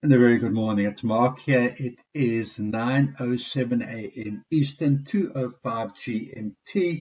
And a very good morning. It's Mark here. It is 9:07 a.m. Eastern, 2:05 GMT.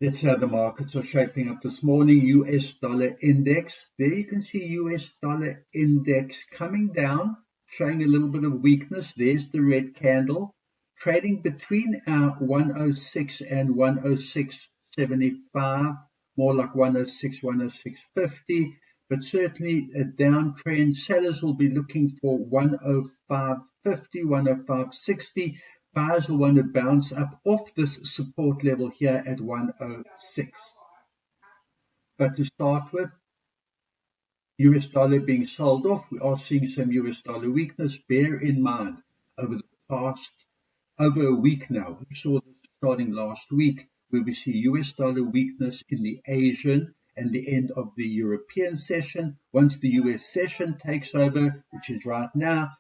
Let's see how the markets are shaping up this morning. US dollar index. There you can see US dollar index coming down, showing a little bit of weakness. There's the red candle. Trading between our 106 and 106.75, more like 106, 106.50. But certainly a downtrend. Sellers will be looking for 105.50, 105.60. Buyers will want to bounce up off this support level here at 106. But to start with, US dollar being sold off, we are seeing some US dollar weakness. Bear in mind, over a week now, we saw this starting last week, where we see US dollar weakness in the Asian and the end of the European session. Once the US session takes over, which is right now,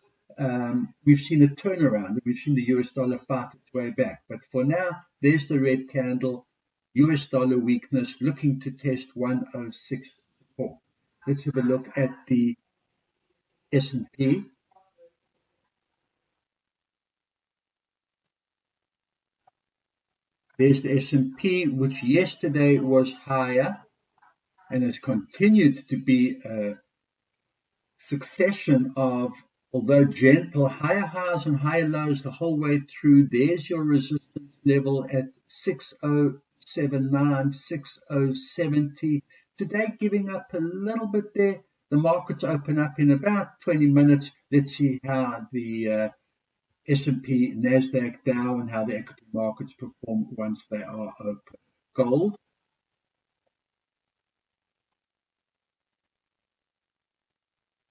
we've seen a turnaround. We've seen the US dollar fight its way back. But for now, there's the red candle, US dollar weakness, looking to test 106 support. Let's have a look at the S&P. There's the S&P, which yesterday was higher and has continued to be a succession of, although gentle, higher highs and higher lows the whole way through. There's your resistance level at 6079, 6070. Today giving up a little bit there. The markets open up in about 20 minutes. Let's see how the S&P, NASDAQ, Dow, and how the equity markets perform once they are open. Gold.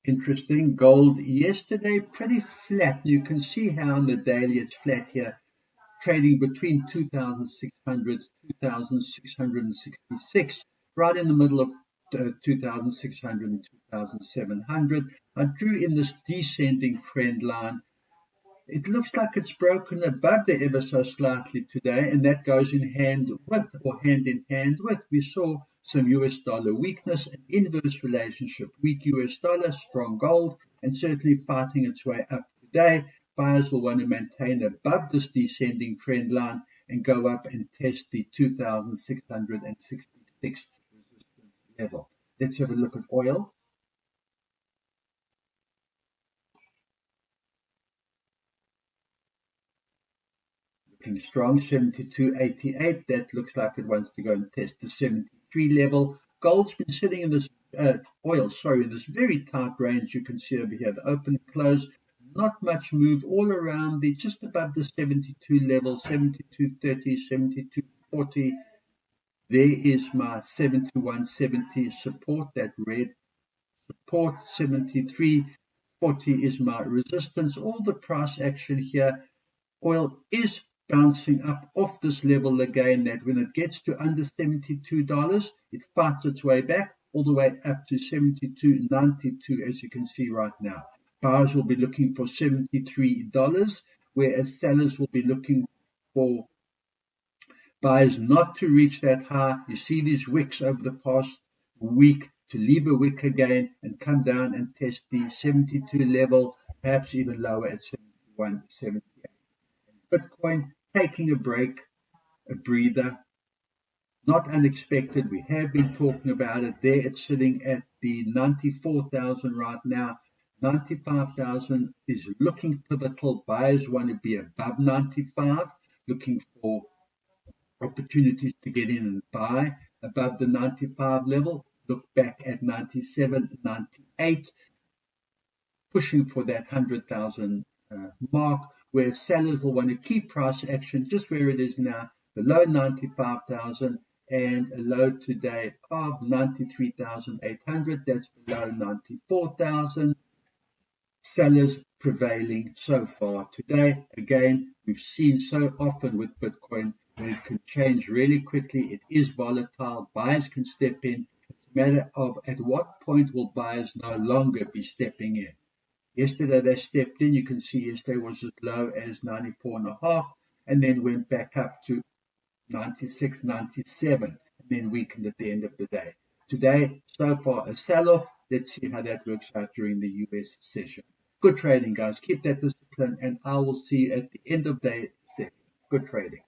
Interesting. Gold yesterday pretty flat. You can see how on the daily it's flat here, trading between 2,600, 2,666, right in the middle of 2,600 and 2,700. I drew in this descending trend line. It looks like it's broken above there ever so slightly today, and that goes in hand in hand with. We saw some US dollar weakness, an inverse relationship, weak US dollar, strong gold, and certainly fighting its way up today. Buyers will want to maintain above this descending trend line and go up and test the 2,666 resistance level. Let's have a look at oil. Looking strong, 72.88. That looks like it wants to go and test the 73 level. Gold's been sitting in this in this very tight range. You can see over here, the open close, not much move all around the just above the 72 level, 72.30, 72.40. There is my 71.70 support, that red support. 73.40 is my resistance. All the price action here. Oil is bouncing up off this level again, that when it gets to under $72, it fights its way back all the way up to 72.92, as you can see right now. Buyers will be looking for $73, whereas sellers will be looking for buyers not to reach that high. You see these wicks over the past week to leave a wick again and come down and test the 72 level, perhaps even lower at 71, 78. Bitcoin taking a break, a breather, not unexpected. We have been talking about it. There it's sitting at the 94,000 right now. 95,000 is looking pivotal. Buyers want to be above 95, looking for opportunities to get in and buy above the 95 level. Look back at 97, 98, pushing for that 100,000 mark, where sellers will want to keep price action just where it is now, below 95,000, and a low today of 93,800. That's below 94,000. Sellers prevailing so far today. Again, we've seen so often with Bitcoin that it can change really quickly. It is volatile. Buyers can step in. It's a matter of at what point will buyers no longer be stepping in. Yesterday they stepped in. You can see yesterday was as low as 94.5 and then went back up to 96, 97 and then weakened at the end of the day. Today, so far, a sell-off. Let's see how that works out during the US session. Good trading, guys. Keep that discipline, and I will see you at the end of day session. Good trading.